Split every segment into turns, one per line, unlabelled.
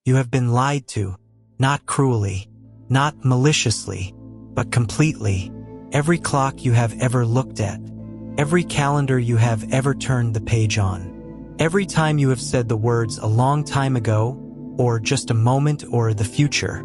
You have been lied to, not cruelly, not maliciously, but completely. Every clock you have ever looked at, every calendar you have ever turned the page on, every time you have said the words "a long time ago," or "just a moment," or "the future,"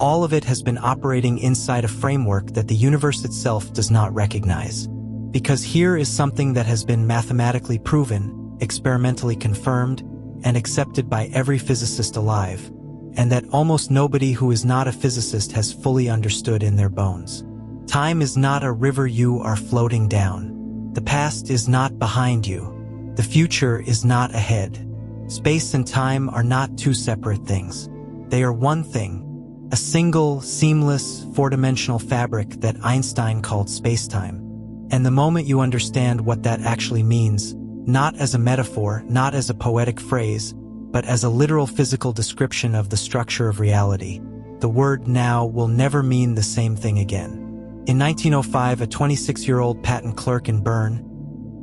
all of it has been operating inside a framework that the universe itself does not recognize. Because here is something that has been mathematically proven, experimentally confirmed, and accepted by every physicist alive, and that almost nobody who is not a physicist has fully understood in their bones. Time is not a river you are floating down. The past is not behind you. The future is not ahead. Space and time are not two separate things. They are one thing, a single, seamless, four-dimensional fabric that Einstein called spacetime. And the moment you understand what that actually means, not as a metaphor, not as a poetic phrase, but as a literal physical description of the structure of reality, the word now will never mean the same thing again. In 1905, a 26-year-old patent clerk in Bern,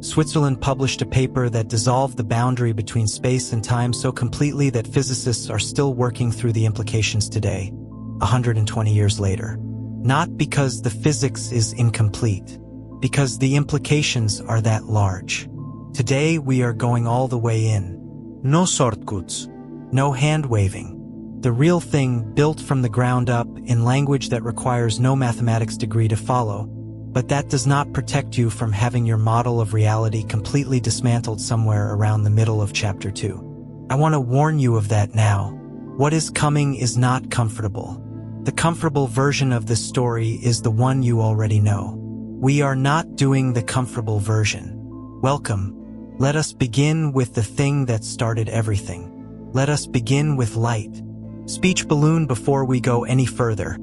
Switzerland published a paper that dissolved the boundary between space and time so completely that physicists are still working through the implications today, 120 years later. Not because the physics is incomplete, because the implications are that large. Today we are going all the way in. No shortcuts, no hand-waving. The real thing built from the ground up in language that requires no mathematics degree to follow, but that does not protect you from having your model of reality completely dismantled somewhere around the middle of Chapter 2. I want to warn you of that now. What is coming is not comfortable. The comfortable version of this story is the one you already know. We are not doing the comfortable version. Welcome. Let us begin with the thing that started everything. Let us begin with light. Speech balloon before we go any further.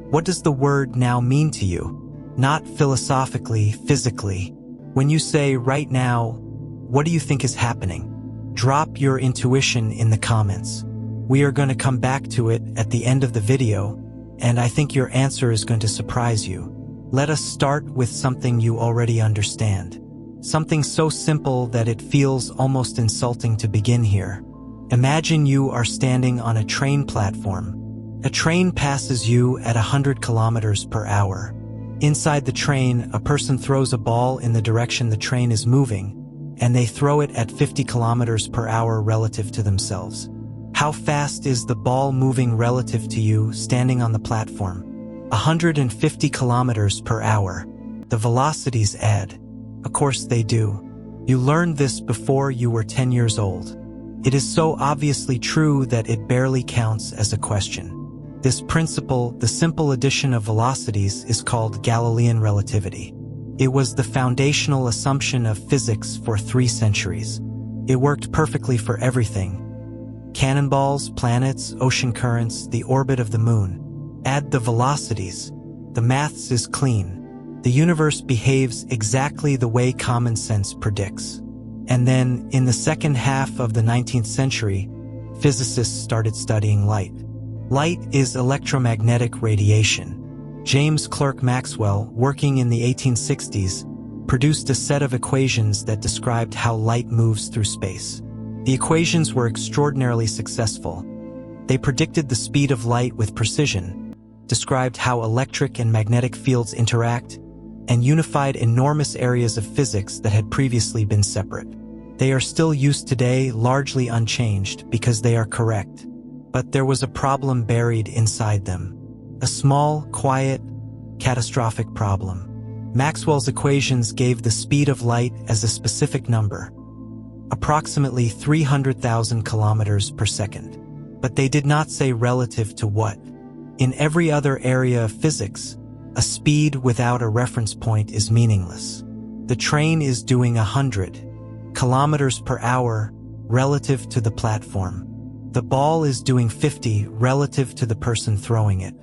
What does the word now mean to you? Not philosophically, physically. When you say right now, what do you think is happening? Drop your intuition in the comments. We are going to come back to it at the end of the video, and I think your answer is going to surprise you. Let us start with something you already understand. Something so simple that it feels almost insulting to begin here. Imagine you are standing on a train platform. A train passes you at 100 kilometers per hour. Inside the train, a person throws a ball in the direction the train is moving, and they throw it at 50 kilometers per hour relative to themselves. How fast is the ball moving relative to you standing on the platform? 150 kilometers per hour. The velocities add. Of course they do. You learned this before you were 10 years old. It is so obviously true that it barely counts as a question. This principle, the simple addition of velocities, is called Galilean relativity. It was the foundational assumption of physics for 3 centuries. It worked perfectly for everything. Cannonballs, planets, ocean currents, the orbit of the moon. Add the velocities. The maths is clean. The universe behaves exactly the way common sense predicts. And then, in the second half of the 19th century, physicists started studying light. Light is electromagnetic radiation. James Clerk Maxwell, working in the 1860s, produced a set of equations that described how light moves through space. The equations were extraordinarily successful. They predicted the speed of light with precision, described how electric and magnetic fields interact, and unified enormous areas of physics that had previously been separate. They are still used today, largely unchanged, because they are correct. But there was a problem buried inside them. A small, quiet, catastrophic problem. Maxwell's equations gave the speed of light as a specific number, approximately 300,000 kilometers per second. But they did not say relative to what. In every other area of physics, a speed without a reference point is meaningless. The train is doing 100 kilometers per hour relative to the platform. The ball is doing 50 relative to the person throwing it.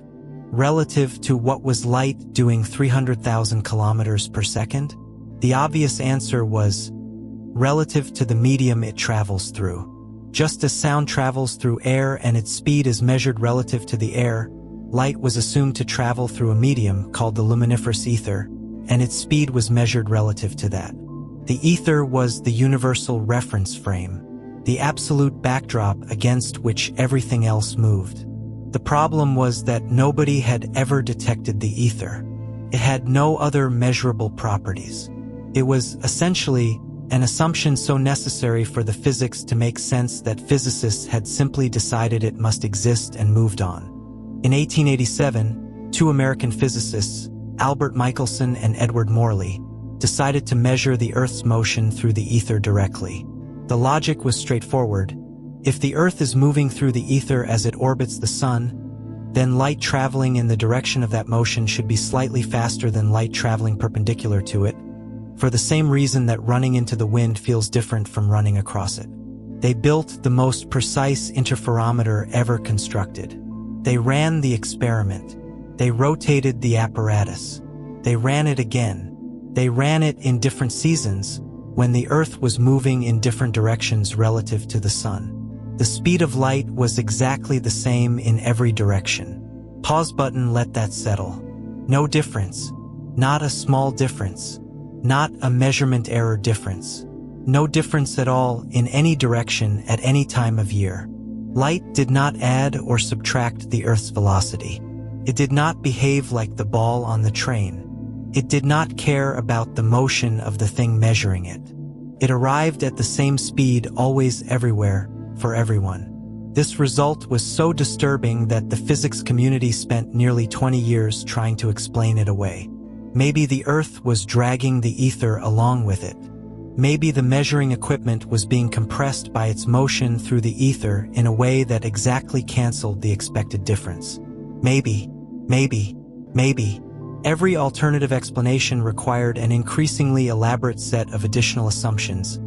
Relative to what was light doing 300,000 kilometers per second? The obvious answer was relative to the medium it travels through. Just as sound travels through air and its speed is measured relative to the air, light was assumed to travel through a medium called the luminiferous ether, and its speed was measured relative to that. The ether was the universal reference frame. the absolute backdrop against which everything else moved. The problem was that nobody had ever detected the ether. It had no other measurable properties. It was essentially an assumption so necessary for the physics to make sense that physicists had simply decided it must exist and moved on. In 1887, two American physicists, Albert Michelson and Edward Morley, decided to measure the Earth's motion through the ether directly. The logic was straightforward. If the Earth is moving through the ether as it orbits the Sun, then light traveling in the direction of that motion should be slightly faster than light traveling perpendicular to it, for the same reason that running into the wind feels different from running across it. They built the most precise interferometer ever constructed. They ran the experiment. They rotated the apparatus. They ran it again. They ran it in different seasons, when the Earth was moving in different directions relative to the Sun. The speed of light was exactly the same in every direction. Pause button, let that settle. No difference. Not a small difference. Not a measurement error difference. No difference at all in any direction at any time of year. Light did not add or subtract the Earth's velocity. It did not behave like the ball on the train. It did not care about the motion of the thing measuring it. It arrived at the same speed always everywhere, for everyone. This result was so disturbing that the physics community spent nearly 20 years trying to explain it away. Maybe the Earth was dragging the ether along with it. Maybe the measuring equipment was being compressed by its motion through the ether in a way that exactly canceled the expected difference. Maybe. Every alternative explanation required an increasingly elaborate set of additional assumptions,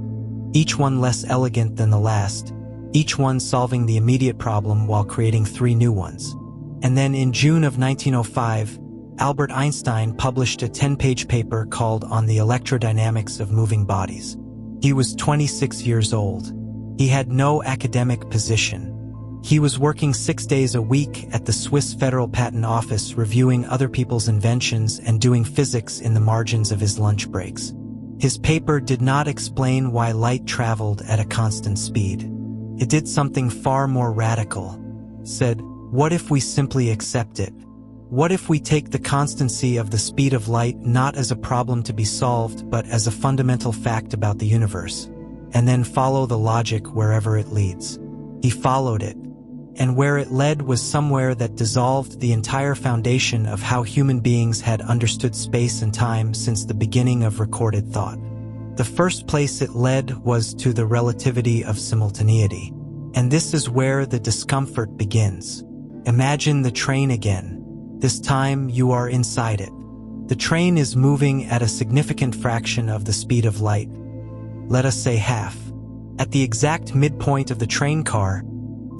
each one less elegant than the last, each one solving the immediate problem while creating three new ones. And then in June of 1905, Albert Einstein published a 10-page paper called On the Electrodynamics of Moving Bodies. He was 26 years old. He had no academic position. He was working 6 days a week at the Swiss Federal Patent Office reviewing other people's inventions and doing physics in the margins of his lunch breaks. His paper did not explain why light traveled at a constant speed. It did something far more radical. Said, what if we simply accept it? What if we take the constancy of the speed of light not as a problem to be solved but as a fundamental fact about the universe, and then follow the logic wherever it leads? He followed it, and where it led was somewhere that dissolved the entire foundation of how human beings had understood space and time since the beginning of recorded thought. The first place it led was to the relativity of simultaneity, and this is where the discomfort begins. Imagine the train again. This time you are inside it. The train is moving at a significant fraction of the speed of light. Let us say half. At the exact midpoint of the train car,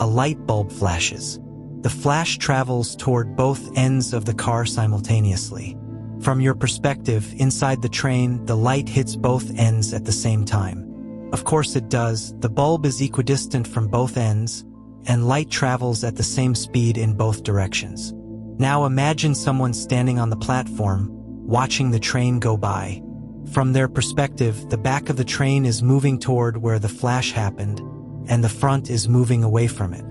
a light bulb flashes. The flash travels toward both ends of the car simultaneously. From your perspective, inside the train, the light hits both ends at the same time. Of course it does. The bulb is equidistant from both ends, and light travels at the same speed in both directions. Now imagine someone standing on the platform, watching the train go by. From their perspective, the back of the train is moving toward where the flash happened, and the front is moving away from it.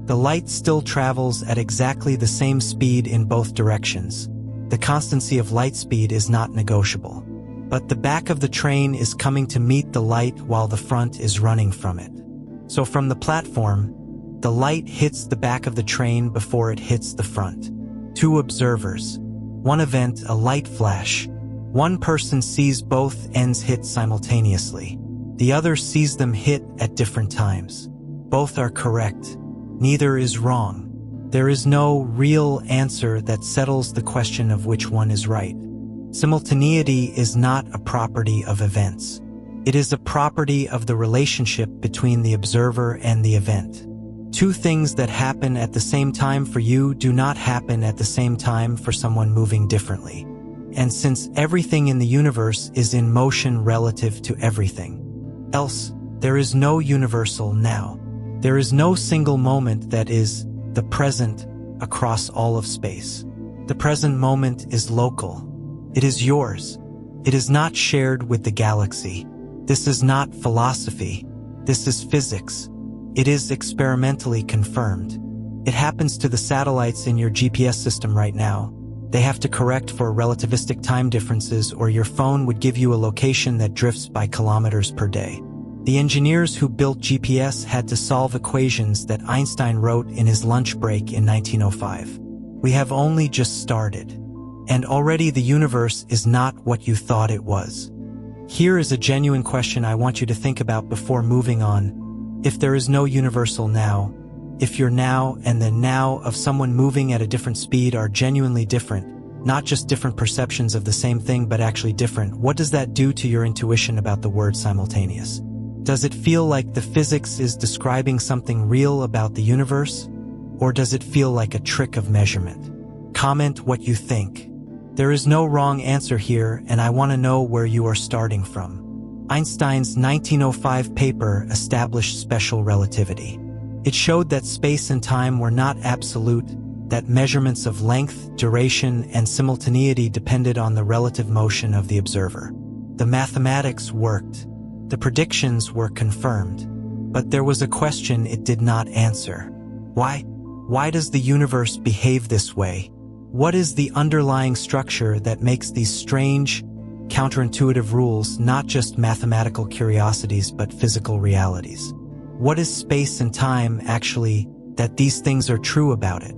The light still travels at exactly the same speed in both directions. The constancy of light speed is not negotiable. But the back of the train is coming to meet the light while the front is running from it. So from the platform, the light hits the back of the train before it hits the front. Two observers. One event, a light flash. One person sees both ends hit simultaneously. The other sees them hit at different times. Both are correct. Neither is wrong. There is no real answer that settles the question of which one is right. Simultaneity is not a property of events. It is a property of the relationship between the observer and the event. Two things that happen at the same time for you do not happen at the same time for someone moving differently. And since everything in the universe is in motion relative to everything else, there is no universal now. There is no single moment that is the present across all of space. The present moment is local. It is yours. It is not shared with the galaxy. This is not philosophy. This is physics. It is experimentally confirmed. It happens to the satellites in your GPS system right now. They have to correct for relativistic time differences, or your phone would give you a location that drifts by kilometers per day. The engineers who built GPS had to solve equations that Einstein wrote in his lunch break in 1905. We have only just started. And already the universe is not what you thought it was. Here is a genuine question I want you to think about before moving on. If there is no universal now, if your now and the now of someone moving at a different speed are genuinely different, not just different perceptions of the same thing but actually different, what does that do to your intuition about the word simultaneous? Does it feel like the physics is describing something real about the universe? Or does it feel like a trick of measurement? Comment what you think. There is no wrong answer here, and I want to know where you are starting from. Einstein's 1905 paper established special relativity. It showed that space and time were not absolute, that measurements of length, duration, and simultaneity depended on the relative motion of the observer. The mathematics worked. The predictions were confirmed. But there was a question it did not answer. Why? Why does the universe behave this way? What is the underlying structure that makes these strange, counterintuitive rules not just mathematical curiosities but physical realities? What is space and time actually that these things are true about it?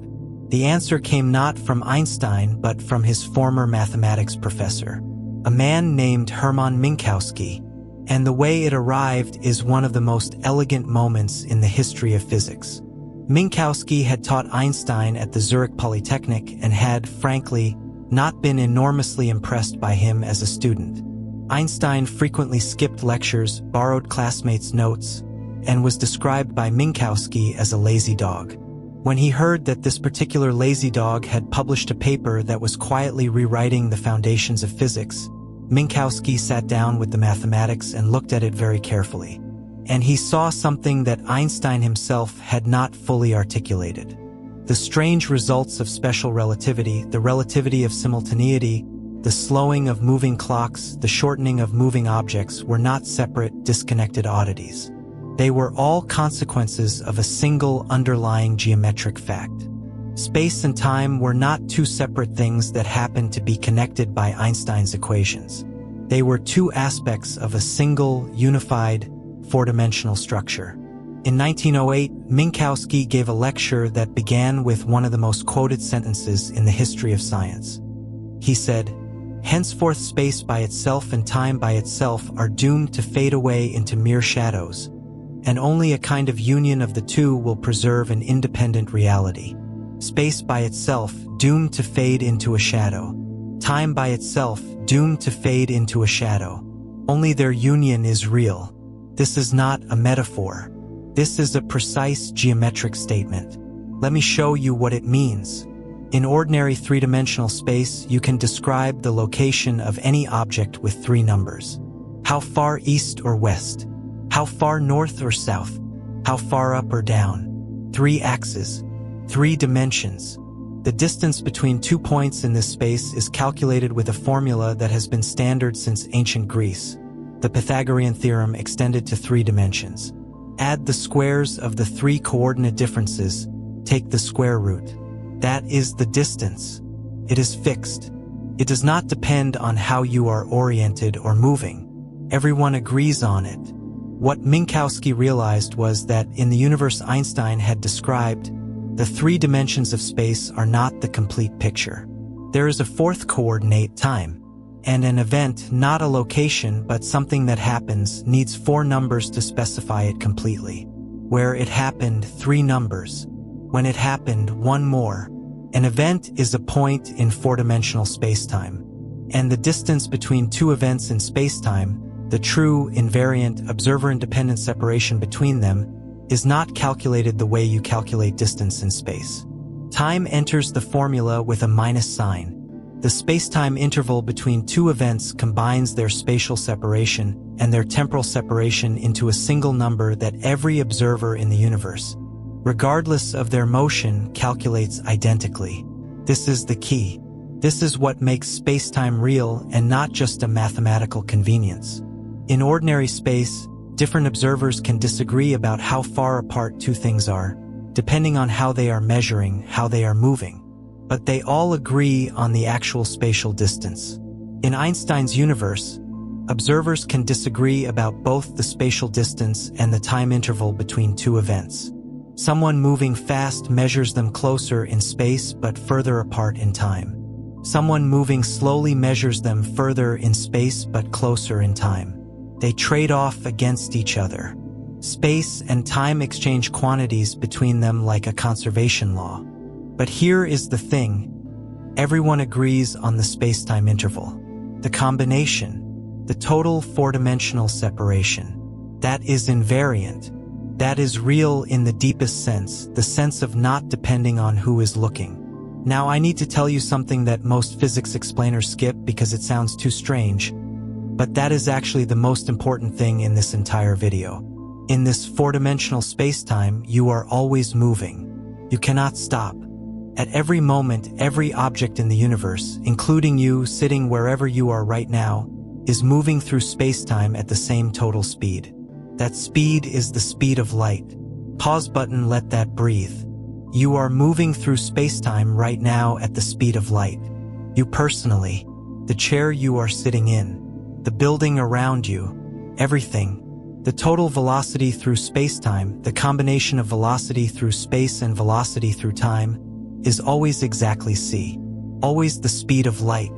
The answer came not from Einstein but from his former mathematics professor, a man named Hermann Minkowski, and the way it arrived is one of the most elegant moments in the history of physics. Minkowski had taught Einstein at the Zurich Polytechnic and had, frankly, not been enormously impressed by him as a student. Einstein frequently skipped lectures, borrowed classmates' notes, and was described by Minkowski as a lazy dog. When he heard that this particular lazy dog had published a paper that was quietly rewriting the foundations of physics, Minkowski sat down with the mathematics and looked at it very carefully. And he saw something that Einstein himself had not fully articulated. The strange results of special relativity, the relativity of simultaneity, the slowing of moving clocks, the shortening of moving objects were not separate, disconnected oddities. They were all consequences of a single underlying geometric fact. Space and time were not two separate things that happened to be connected by Einstein's equations. They were two aspects of a single, unified, four-dimensional structure. In 1908, Minkowski gave a lecture that began with one of the most quoted sentences in the history of science. He said, "Henceforth space by itself and time by itself are doomed to fade away into mere shadows, and only a kind of union of the two will preserve an independent reality. Space by itself, doomed to fade into a shadow. Time by itself, doomed to fade into a shadow. Only their union is real. This is not a metaphor. This is a precise geometric statement. Let me show you what it means. In ordinary three-dimensional space, you can describe the location of any object with three numbers. How far east or west? How far north or south? How far up or down? Three axes. Three dimensions. The distance between 2 points in this space is calculated with a formula that has been standard since ancient Greece. The Pythagorean theorem extended to 3 dimensions. Add the squares of the 3 coordinate differences. Take the square root. That is the distance. It is fixed. It does not depend on how you are oriented or moving. Everyone agrees on it. What Minkowski realized was that in the universe Einstein had described, the 3 dimensions of space are not the complete picture. There is a 4th coordinate, time. And an event, not a location but something that happens, needs 4 numbers to specify it completely. Where it happened, 3 numbers. When it happened, 1 more. An event is a point in 4-dimensional spacetime. And the distance between 2 events in spacetime, the true, invariant, observer-independent separation between them, is not calculated the way you calculate distance in space. Time enters the formula with a minus sign. The spacetime interval between 2 events combines their spatial separation and their temporal separation into a single number that every observer in the universe, regardless of their motion, calculates identically. This is the key. This is what makes spacetime real and not just a mathematical convenience. In ordinary space, Different observers can disagree about how far apart two things are, depending on how they are measuring, how they are moving. But they all agree on the actual spatial distance. In Einstein's universe, observers can disagree about both the spatial distance and the time interval between two events. Someone moving fast measures them closer in space but further apart in time. Someone moving slowly measures them further in space but closer in time. They trade off against each other. Space and time exchange quantities between them like a conservation law. But here is the thing. Everyone agrees on the spacetime interval. The combination, the total four-dimensional separation. That is invariant. That is real in the deepest sense, the sense of not depending on who is looking. Now I need to tell you something that most physics explainers skip because it sounds too strange. But that is actually the most important thing in this entire video. In this four-dimensional spacetime, you are always moving. You cannot stop. At every moment, every object in the universe, including you sitting wherever you are right now, is moving through spacetime at the same total speed. That speed is the speed of light. Pause button, let that breathe. You are moving through spacetime right now at the speed of light. You personally, the chair you are sitting in, the building around you, everything. The total velocity through spacetime, the combination of velocity through space and velocity through time, is always exactly c. Always the speed of light.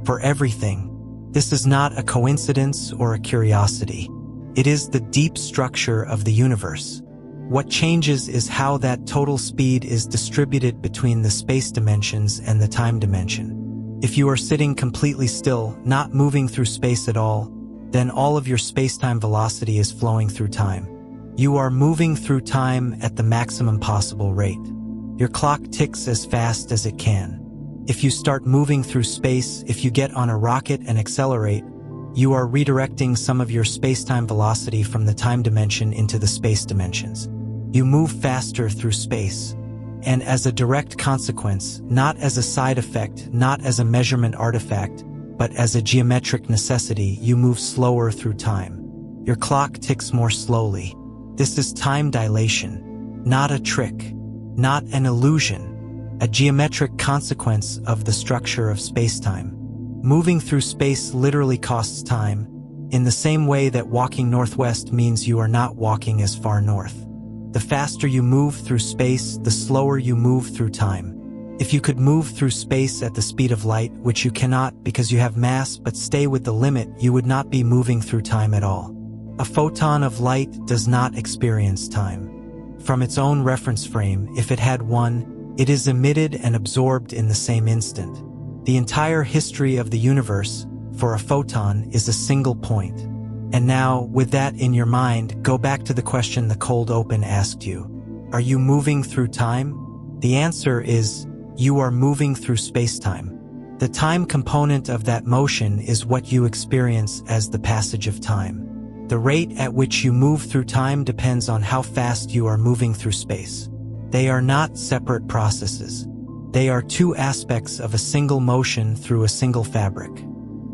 For everything. This is not a coincidence or a curiosity. It is the deep structure of the universe. What changes is how that total speed is distributed between the space dimensions and the time dimension. If you are sitting completely still, not moving through space at all, then all of your spacetime velocity is flowing through time. You are moving through time at the maximum possible rate. Your clock ticks as fast as it can. If you start moving through space, if you get on a rocket and accelerate, you are redirecting some of your spacetime velocity from the time dimension into the space dimensions. You move faster through space. And as a direct consequence, not as a side effect, not as a measurement artifact, but as a geometric necessity, you move slower through time. Your clock ticks more slowly. This is time dilation, not a trick, not an illusion, a geometric consequence of the structure of spacetime. Moving through space literally costs time, in the same way that walking northwest means you are not walking as far north. The faster you move through space, the slower you move through time. If you could move through space at the speed of light, which you cannot because you have mass but stay with the limit, you would not be moving through time at all. A photon of light does not experience time. From its own reference frame, if it had one, it is emitted and absorbed in the same instant. The entire history of the universe, for a photon, is a single point. And now, with that in your mind, go back to the question the cold open asked you. Are you moving through time? The answer is, you are moving through spacetime. The time component of that motion is what you experience as the passage of time. The rate at which you move through time depends on how fast you are moving through space. They are not separate processes. They are two aspects of a single motion through a single fabric.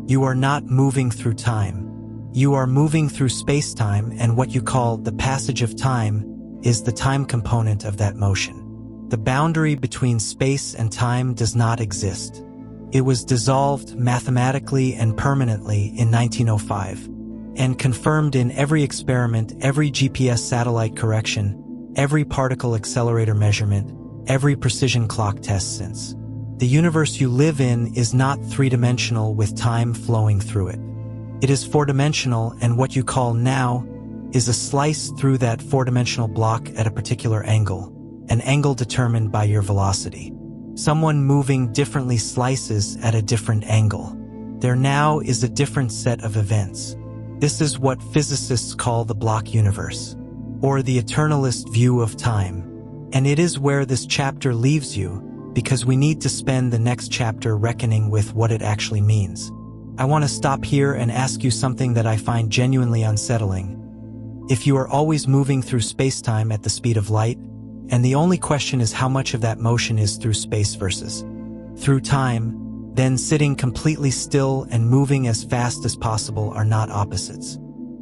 You are not moving through time. You are moving through spacetime, and what you call the passage of time is the time component of that motion. The boundary between space and time does not exist. It was dissolved mathematically and permanently in 1905, and confirmed in every experiment, every GPS satellite correction, every particle accelerator measurement, every precision clock test since. The universe you live in is not three-dimensional with time flowing through it. It is four-dimensional, and what you call now is a slice through that four-dimensional block at a particular angle, an angle determined by your velocity. Someone moving differently slices at a different angle. There now is a different set of events. This is what physicists call the block universe, or the eternalist view of time. And it is where this chapter leaves you, because we need to spend the next chapter reckoning with what it actually means. I want to stop here and ask you something that I find genuinely unsettling. If you are always moving through spacetime at the speed of light, and the only question is how much of that motion is through space versus through time, then sitting completely still and moving as fast as possible are not opposites.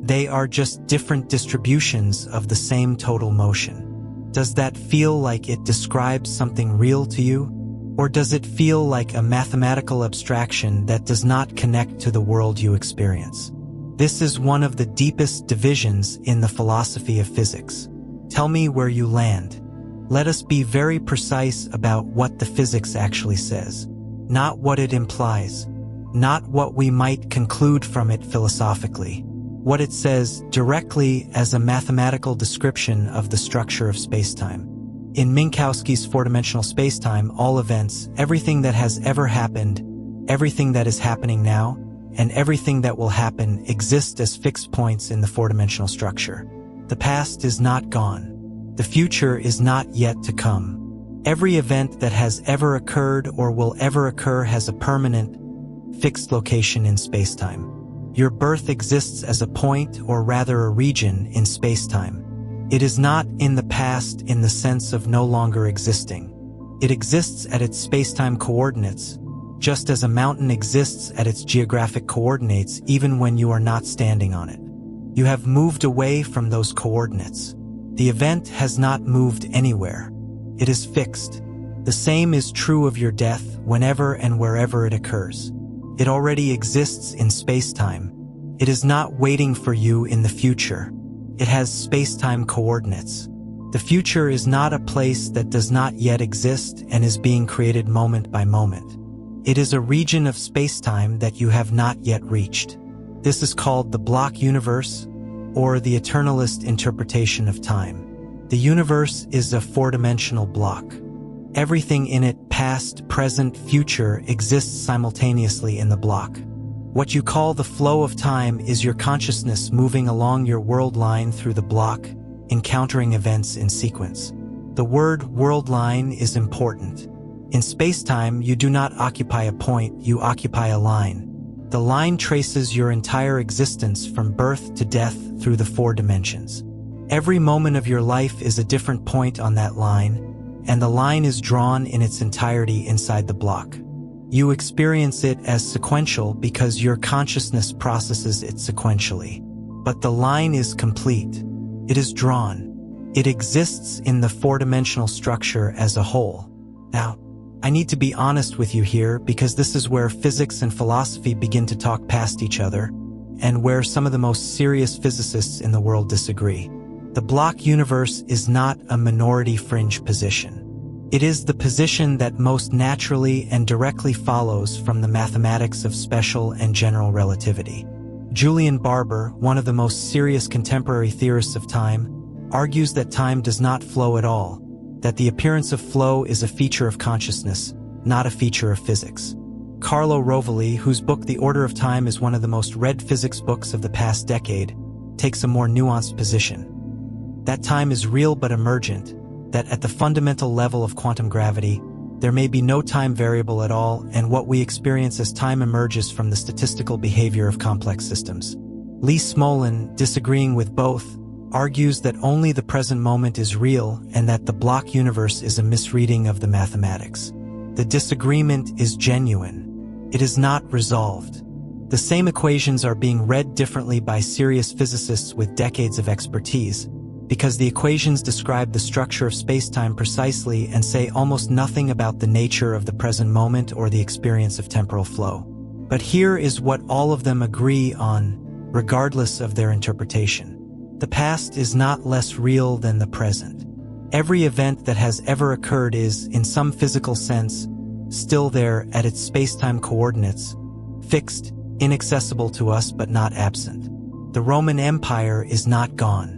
They are just different distributions of the same total motion. Does that feel like it describes something real to you? Or does it feel like a mathematical abstraction that does not connect to the world you experience? This is one of the deepest divisions in the philosophy of physics. Tell me where you land. Let us be very precise about what the physics actually says, not what it implies, not what we might conclude from it philosophically, what it says directly as a mathematical description of the structure of spacetime. In Minkowski's four-dimensional spacetime, all events, everything that has ever happened, everything that is happening now, and everything that will happen exist as fixed points in the four-dimensional structure. The past is not gone. The future is not yet to come. Every event that has ever occurred or will ever occur has a permanent, fixed location in spacetime. Your birth exists as a point, or rather a region, in spacetime. It is not in the past in the sense of no longer existing. It exists at its spacetime coordinates, just as a mountain exists at its geographic coordinates even when you are not standing on it. You have moved away from those coordinates. The event has not moved anywhere. It is fixed. The same is true of your death whenever and wherever it occurs. It already exists in spacetime. It is not waiting for you in the future. It has spacetime coordinates. The future is not a place that does not yet exist and is being created moment by moment. It is a region of spacetime that you have not yet reached. This is called the block universe, or the eternalist interpretation of time. The universe is a four-dimensional block. Everything in it, past, present, future, exists simultaneously in the block. What you call the flow of time is your consciousness moving along your world line through the block, encountering events in sequence. The word world line is important. In spacetime, you do not occupy a point, you occupy a line. The line traces your entire existence from birth to death through the four dimensions. Every moment of your life is a different point on that line, and the line is drawn in its entirety inside the block. You experience it as sequential because your consciousness processes it sequentially. But the line is complete. It is drawn. It exists in the four-dimensional structure as a whole. Now, I need to be honest with you here because this is where physics and philosophy begin to talk past each other, and where some of the most serious physicists in the world disagree. The block universe is not a minority fringe position. It is the position that most naturally and directly follows from the mathematics of special and general relativity. Julian Barbour, one of the most serious contemporary theorists of time, argues that time does not flow at all, that the appearance of flow is a feature of consciousness, not a feature of physics. Carlo Rovelli, whose book The Order of Time is one of the most read physics books of the past decade, takes a more nuanced position. That time is real but emergent, that at the fundamental level of quantum gravity, there may be no time variable at all, and what we experience as time emerges from the statistical behavior of complex systems. Lee Smolin, disagreeing with both, argues that only the present moment is real and that the block universe is a misreading of the mathematics. The disagreement is genuine. It is not resolved. The same equations are being read differently by serious physicists with decades of expertise, because the equations describe the structure of spacetime precisely and say almost nothing about the nature of the present moment or the experience of temporal flow. But here is what all of them agree on, regardless of their interpretation. The past is not less real than the present. Every event that has ever occurred is, in some physical sense, still there at its spacetime coordinates, fixed, inaccessible to us but not absent. The Roman Empire is not gone.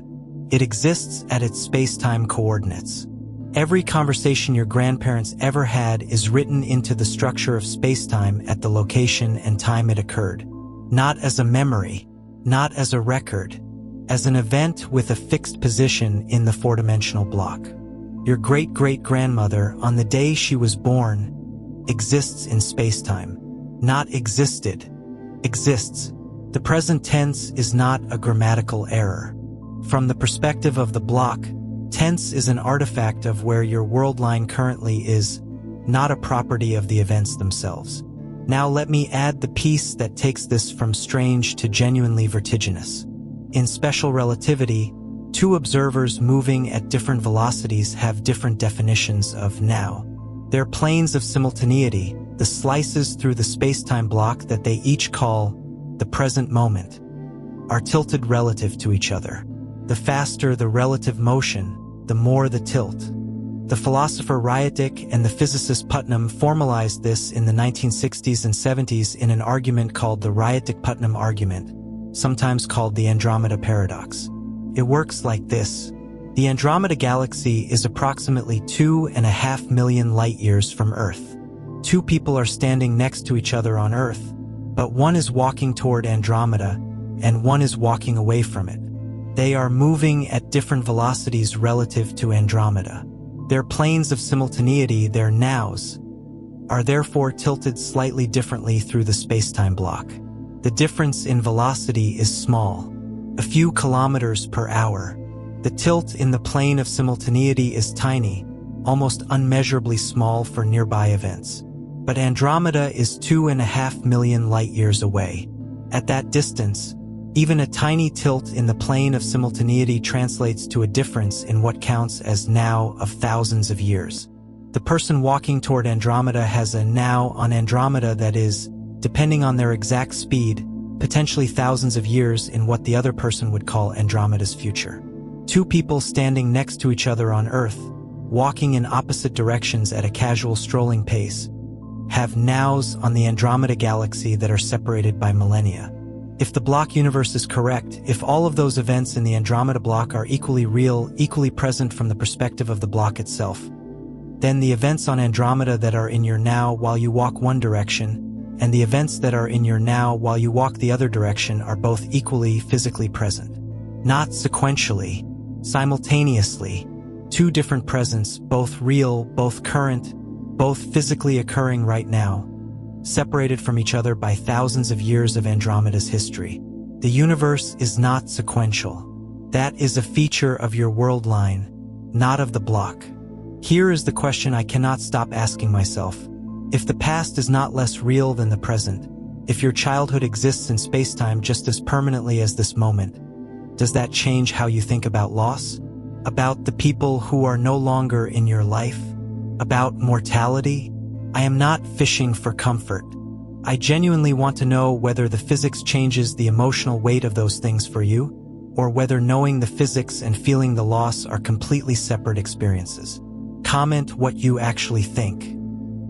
It exists at its spacetime coordinates. Every conversation your grandparents ever had is written into the structure of spacetime at the location and time it occurred. Not as a memory, not as a record, as an event with a fixed position in the four-dimensional block. Your great-great-grandmother, on the day she was born, exists in spacetime. Not existed, exists. The present tense is not a grammatical error. From the perspective of the block, tense is an artifact of where your world line currently is, not a property of the events themselves. Now let me add the piece that takes this from strange to genuinely vertiginous. In special relativity, two observers moving at different velocities have different definitions of now. They're planes of simultaneity, the slices through the spacetime block that they each call the present moment, are tilted relative to each other. The faster the relative motion, the more the tilt. The philosopher Relativity and the physicist Putnam formalized this in the 1960s and 70s in an argument called the Relativity-Putnam argument, sometimes called the Andromeda paradox. It works like this. The Andromeda galaxy is approximately 2.5 million light-years from Earth. Two people are standing next to each other on Earth, but one is walking toward Andromeda and one is walking away from it. They are moving at different velocities relative to Andromeda. Their planes of simultaneity, their nows, are therefore tilted slightly differently through the spacetime block. The difference in velocity is small, a few kilometers per hour. The tilt in the plane of simultaneity is tiny, almost unmeasurably small for nearby events. But Andromeda is 2.5 million light-years away. At that distance, even a tiny tilt in the plane of simultaneity translates to a difference in what counts as now of thousands of years. The person walking toward Andromeda has a now on Andromeda that is, depending on their exact speed, potentially thousands of years in what the other person would call Andromeda's future. Two people standing next to each other on Earth, walking in opposite directions at a casual strolling pace, have nows on the Andromeda galaxy that are separated by millennia. If the block universe is correct, if all of those events in the Andromeda block are equally real, equally present from the perspective of the block itself, then the events on Andromeda that are in your now while you walk one direction, and the events that are in your now while you walk the other direction are both equally physically present. Not sequentially, simultaneously. Two different presents, both real, both current, both physically occurring right now, separated from each other by thousands of years of Andromeda's history. The universe is not sequential. That is a feature of your world line, not of the block. Here is the question I cannot stop asking myself. If the past is not less real than the present, if your childhood exists in spacetime just as permanently as this moment, does that change how you think about loss? About the people who are no longer in your life? About mortality? I am not fishing for comfort. I genuinely want to know whether the physics changes the emotional weight of those things for you, or whether knowing the physics and feeling the loss are completely separate experiences. Comment what you actually think.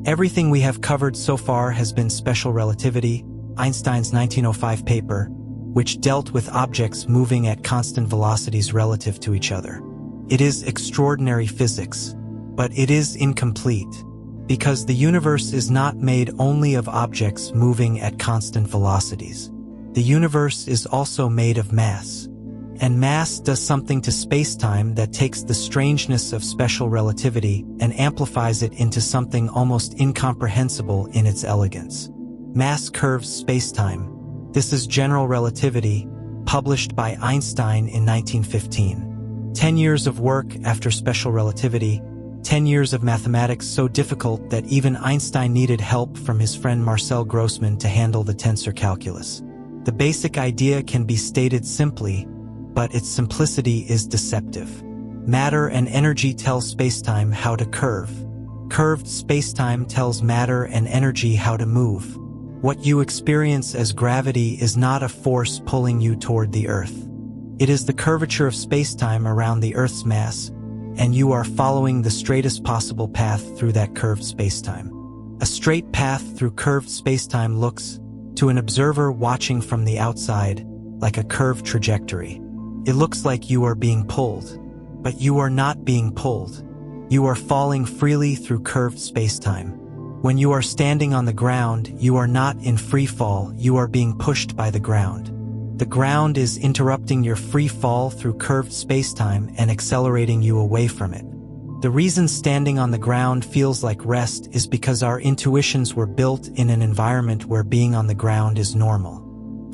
Everything we have covered so far has been special relativity, Einstein's 1905 paper, which dealt with objects moving at constant velocities relative to each other. It is extraordinary physics, but it is incomplete, because the universe is not made only of objects moving at constant velocities. The universe is also made of mass. And mass does something to spacetime that takes the strangeness of special relativity and amplifies it into something almost incomprehensible in its elegance. Mass curves spacetime. This is general relativity, published by Einstein in 1915. 10 years of work after special relativity, 10 years of mathematics so difficult that even Einstein needed help from his friend Marcel Grossman to handle the tensor calculus. The basic idea can be stated simply, but its simplicity is deceptive. Matter and energy tell spacetime how to curve. Curved spacetime tells matter and energy how to move. What you experience as gravity is not a force pulling you toward the Earth. It is the curvature of spacetime around the Earth's mass, and you are following the straightest possible path through that curved spacetime. A straight path through curved spacetime looks, to an observer watching from the outside, like a curved trajectory. It looks like you are being pulled, but you are not being pulled. You are falling freely through curved spacetime. When you are standing on the ground, you are not in free fall, you are being pushed by the ground. The ground is interrupting your free fall through curved spacetime and accelerating you away from it. The reason standing on the ground feels like rest is because our intuitions were built in an environment where being on the ground is normal.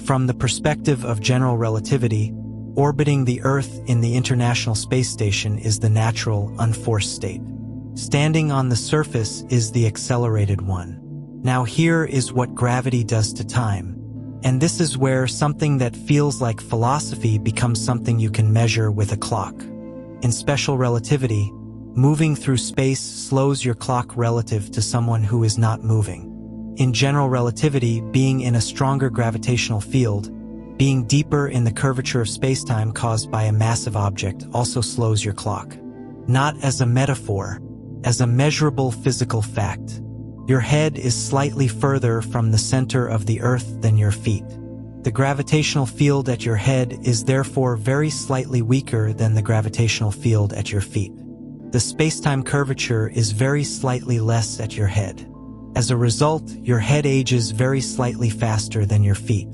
From the perspective of general relativity, orbiting the Earth in the International Space Station is the natural, unforced state. Standing on the surface is the accelerated one. Now here is what gravity does to time. And this is where something that feels like philosophy becomes something you can measure with a clock. In special relativity, moving through space slows your clock relative to someone who is not moving. In general relativity, being in a stronger gravitational field, being deeper in the curvature of spacetime caused by a massive object also slows your clock. Not as a metaphor, as a measurable physical fact. Your head is slightly further from the center of the Earth than your feet. The gravitational field at your head is therefore very slightly weaker than the gravitational field at your feet. The spacetime curvature is very slightly less at your head. As a result, your head ages very slightly faster than your feet.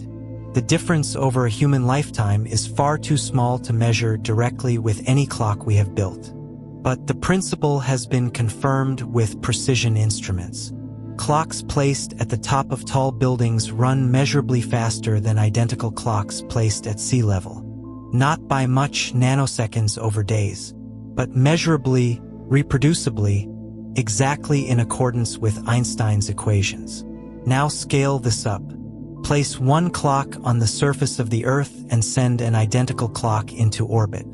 The difference over a human lifetime is far too small to measure directly with any clock we have built. But the principle has been confirmed with precision instruments. Clocks placed at the top of tall buildings run measurably faster than identical clocks placed at sea level. Not by much nanoseconds over days, but measurably, reproducibly, exactly in accordance with Einstein's equations. Now scale this up. Place one clock on the surface of the Earth and send an identical clock into orbit.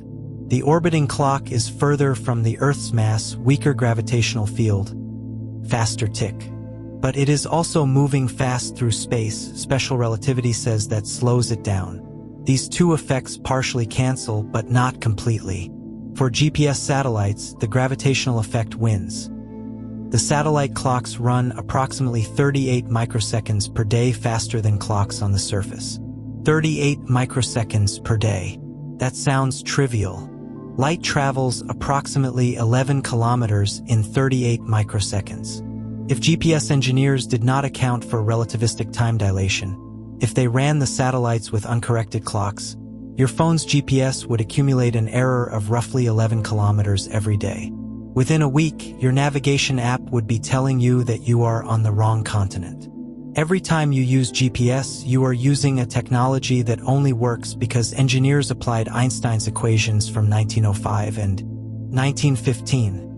The orbiting clock is further from the Earth's mass, weaker gravitational field, faster tick. But it is also moving fast through space. Special relativity says that slows it down. These two effects partially cancel, but not completely. For GPS satellites, the gravitational effect wins. The satellite clocks run approximately 38 microseconds per day faster than clocks on the surface. 38 microseconds per day. That sounds trivial. Light travels approximately 11 kilometers in 38 microseconds. If GPS engineers did not account for relativistic time dilation, if they ran the satellites with uncorrected clocks, your phone's GPS would accumulate an error of roughly 11 kilometers every day. Within a week, your navigation app would be telling you that you are on the wrong continent. Every time you use GPS, you are using a technology that only works because engineers applied Einstein's equations from 1905 and 1915.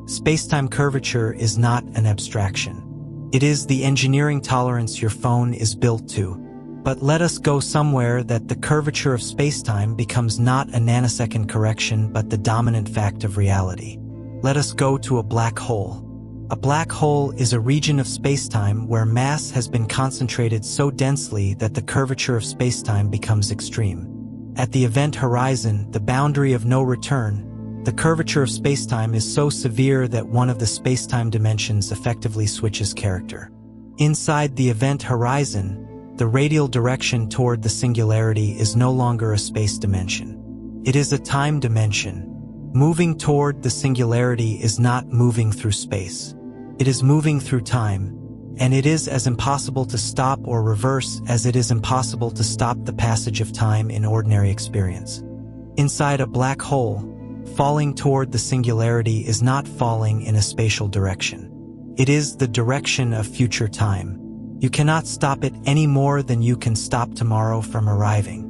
Spacetime curvature is not an abstraction. It is the engineering tolerance your phone is built to. But let us go somewhere that the curvature of spacetime becomes not a nanosecond correction but the dominant fact of reality. Let us go to a black hole. A black hole is a region of spacetime where mass has been concentrated so densely that the curvature of spacetime becomes extreme. At the event horizon, the boundary of no return, the curvature of spacetime is so severe that one of the spacetime dimensions effectively switches character. Inside the event horizon, the radial direction toward the singularity is no longer a space dimension. It is a time dimension. Moving toward the singularity is not moving through space. It is moving through time, and it is as impossible to stop or reverse as it is impossible to stop the passage of time in ordinary experience. Inside a black hole, falling toward the singularity is not falling in a spatial direction. It is the direction of future time. You cannot stop it any more than you can stop tomorrow from arriving.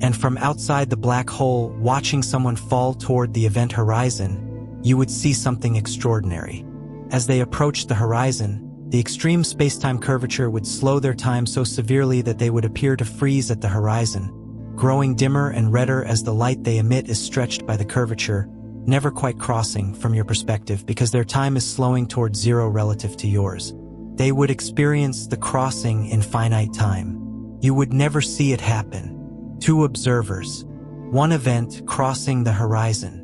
And from outside the black hole, watching someone fall toward the event horizon, you would see something extraordinary. As they approached the horizon, the extreme spacetime curvature would slow their time so severely that they would appear to freeze at the horizon, growing dimmer and redder as the light they emit is stretched by the curvature, never quite crossing from your perspective because their time is slowing toward zero relative to yours. They would experience the crossing in finite time. You would never see it happen. Two observers. One event crossing the horizon.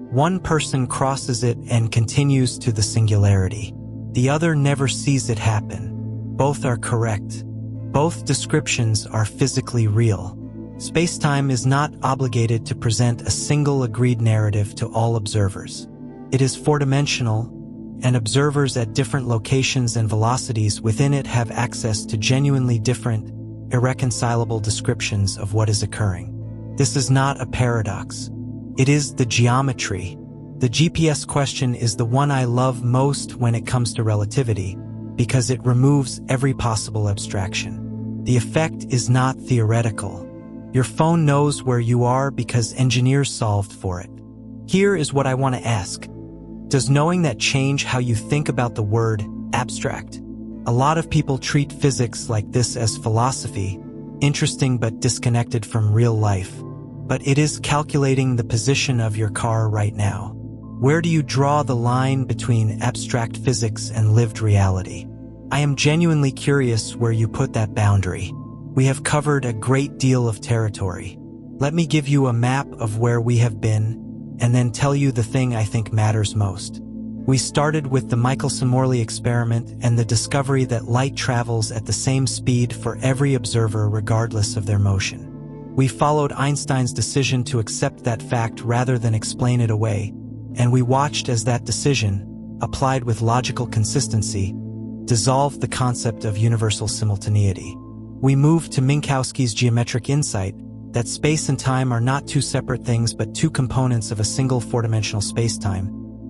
One person crosses it and continues to the singularity. The other never sees it happen. Both are correct. Both descriptions are physically real. Spacetime is not obligated to present a single agreed narrative to all observers. It is four-dimensional, and observers at different locations and velocities within it have access to genuinely different, irreconcilable descriptions of what is occurring. This is not a paradox. It is the geometry. The GPS question is the one I love most when it comes to relativity, because it removes every possible abstraction. The effect is not theoretical. Your phone knows where you are because engineers solved for it. Here is what I want to ask. Does knowing that change how you think about the word abstract? A lot of people treat physics like this as philosophy, interesting but disconnected from real life. But it is calculating the position of your car right now. Where do you draw the line between abstract physics and lived reality? I am genuinely curious where you put that boundary. We have covered a great deal of territory. Let me give you a map of where we have been, and then tell you the thing I think matters most. We started with the Michelson-Morley experiment and the discovery that light travels at the same speed for every observer regardless of their motion. We followed Einstein's decision to accept that fact rather than explain it away, and we watched as that decision, applied with logical consistency, dissolved the concept of universal simultaneity. We moved to Minkowski's geometric insight that space and time are not two separate things but two components of a single four-dimensional spacetime,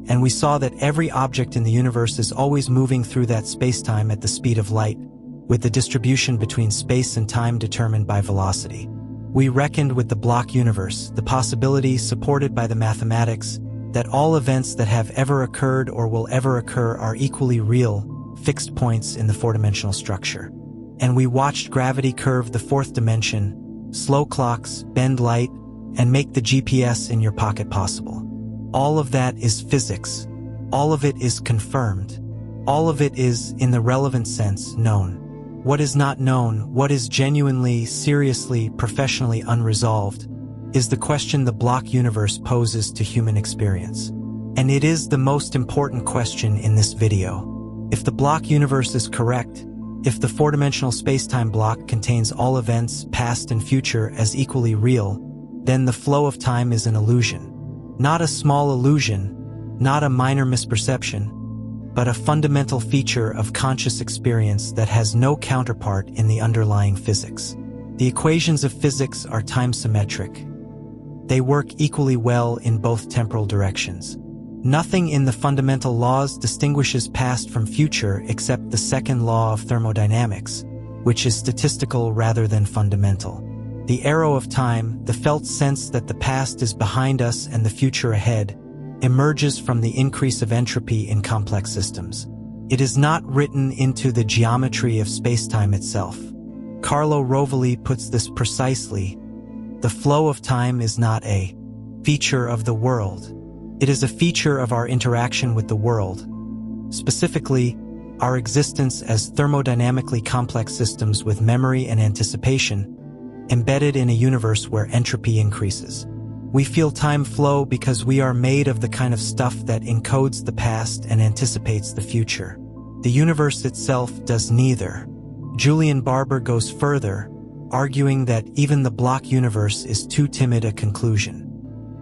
and we saw that every object in the universe is always moving through that spacetime at the speed of light, with the distribution between space and time determined by velocity. We reckoned with the block universe, the possibility supported by the mathematics that all events that have ever occurred or will ever occur are equally real, fixed points in the four-dimensional structure. And we watched gravity curve the fourth dimension, slow clocks, bend light, and make the GPS in your pocket possible. All of that is physics. All of it is confirmed. All of it is, in the relevant sense, known. What is not known, what is genuinely, seriously, professionally unresolved, is the question the block universe poses to human experience. And it is the most important question in this video. If the block universe is correct, if the four-dimensional spacetime block contains all events, past and future, as equally real, then the flow of time is an illusion. Not a small illusion, not a minor misperception, but a fundamental feature of conscious experience that has no counterpart in the underlying physics. The equations of physics are time-symmetric. They work equally well in both temporal directions. Nothing in the fundamental laws distinguishes past from future except the second law of thermodynamics, which is statistical rather than fundamental. The arrow of time, the felt sense that the past is behind us and the future ahead, emerges from the increase of entropy in complex systems. It is not written into the geometry of spacetime itself. Carlo Rovelli puts this precisely: the flow of time is not a feature of the world. It is a feature of our interaction with the world, specifically, our existence as thermodynamically complex systems with memory and anticipation, embedded in a universe where entropy increases. We feel time flow because we are made of the kind of stuff that encodes the past and anticipates the future. The universe itself does neither. Julian Barber goes further, arguing that even the block universe is too timid a conclusion.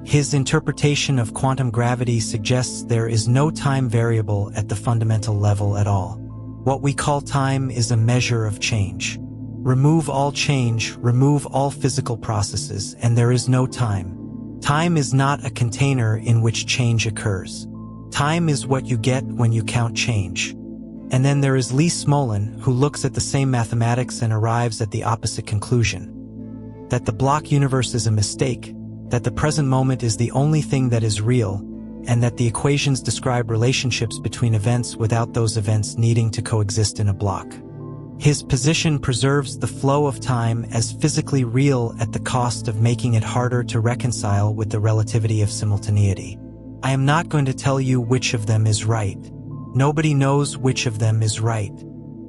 His interpretation of quantum gravity suggests there is no time variable at the fundamental level at all. What we call time is a measure of change. Remove all change, remove all physical processes, and there is no time. Time is not a container in which change occurs. Time is what you get when you count change. And then there is Lee Smolin, who looks at the same mathematics and arrives at the opposite conclusion: that the block universe is a mistake, that the present moment is the only thing that is real, and that the equations describe relationships between events without those events needing to coexist in a block. His position preserves the flow of time as physically real at the cost of making it harder to reconcile with the relativity of simultaneity. I am not going to tell you which of them is right. Nobody knows which of them is right.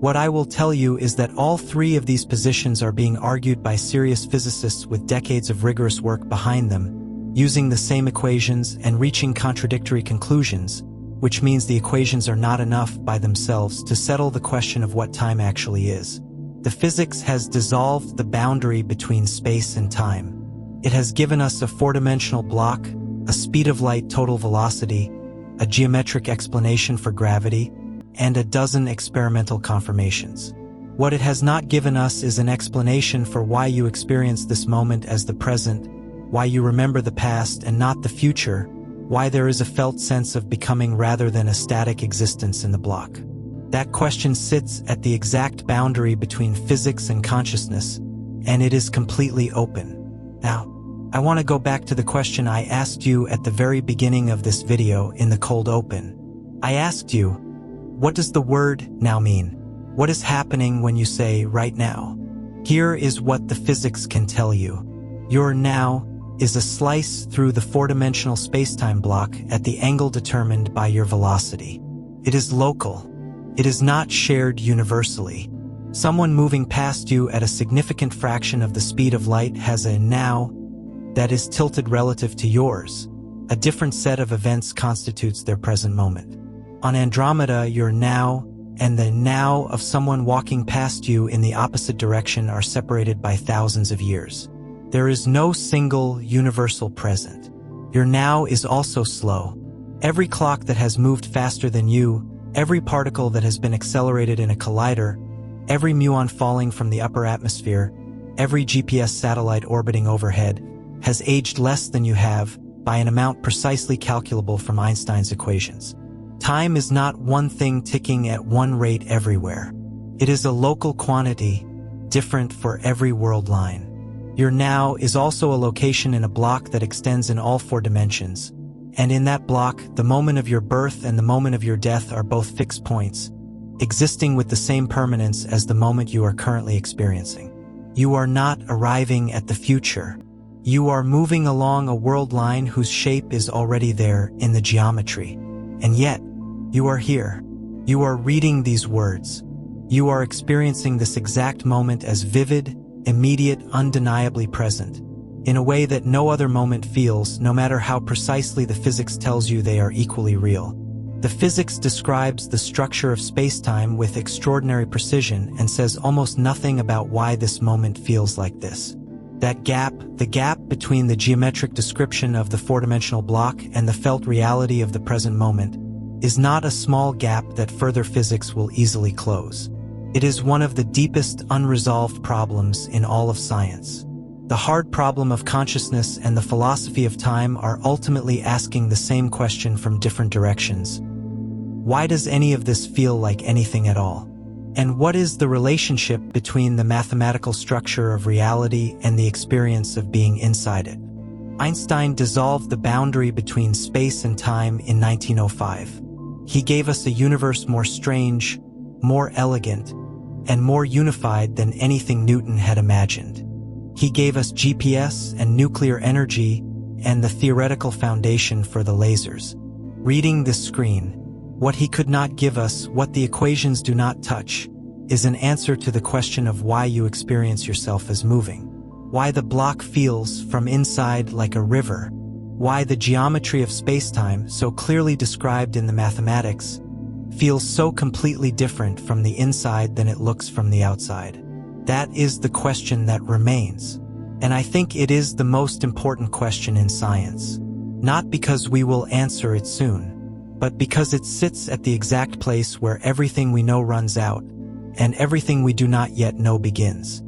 What I will tell you is that all three of these positions are being argued by serious physicists with decades of rigorous work behind them, using the same equations and reaching contradictory conclusions, which means the equations are not enough by themselves to settle the question of what time actually is. The physics has dissolved the boundary between space and time. It has given us a four-dimensional block, a speed of light total velocity, a geometric explanation for gravity, and a dozen experimental confirmations. What it has not given us is an explanation for why you experience this moment as the present, why you remember the past and not the future, why there is a felt sense of becoming rather than a static existence in the block. That question sits at the exact boundary between physics and consciousness, and it is completely open. Now, I want to go back to the question I asked you at the very beginning of this video in the cold open. I asked you, what does the word now mean? What is happening when you say right now? Here is what the physics can tell you. Your now is a slice through the four-dimensional spacetime block at the angle determined by your velocity. It is local. It is not shared universally. Someone moving past you at a significant fraction of the speed of light has a now that is tilted relative to yours. A different set of events constitutes their present moment. On Andromeda, your now and the now of someone walking past you in the opposite direction are separated by thousands of years. There is no single universal present. Your now is also slow. Every clock that has moved faster than you, every particle that has been accelerated in a collider, every muon falling from the upper atmosphere, every GPS satellite orbiting overhead, has aged less than you have by an amount precisely calculable from Einstein's equations. Time is not one thing ticking at one rate everywhere. It is a local quantity, different for every world line. Your now is also a location in a block that extends in all four dimensions. And in that block, the moment of your birth and the moment of your death are both fixed points, existing with the same permanence as the moment you are currently experiencing. You are not arriving at the future. You are moving along a world line whose shape is already there in the geometry. And yet, you are here. You are reading these words. You are experiencing this exact moment as vivid, immediate, undeniably present, in a way that no other moment feels, no matter how precisely the physics tells you they are equally real. The physics describes the structure of spacetime with extraordinary precision and says almost nothing about why this moment feels like this. That gap, the gap between the geometric description of the four-dimensional block and the felt reality of the present moment, is not a small gap that further physics will easily close. It is one of the deepest unresolved problems in all of science. The hard problem of consciousness and the philosophy of time are ultimately asking the same question from different directions. Why does any of this feel like anything at all? And what is the relationship between the mathematical structure of reality and the experience of being inside it? Einstein dissolved the boundary between space and time in 1905. He gave us a universe more strange, more elegant, and more unified than anything Newton had imagined. He gave us GPS and nuclear energy and the theoretical foundation for the lasers. Reading this screen, what he could not give us, what the equations do not touch, is an answer to the question of why you experience yourself as moving. Why the block feels from inside like a river. Why the geometry of spacetime, so clearly described in the mathematics, feels so completely different from the inside than it looks from the outside. That is the question that remains. And I think it is the most important question in science. Not because we will answer it soon, but because it sits at the exact place where everything we know runs out, and everything we do not yet know begins.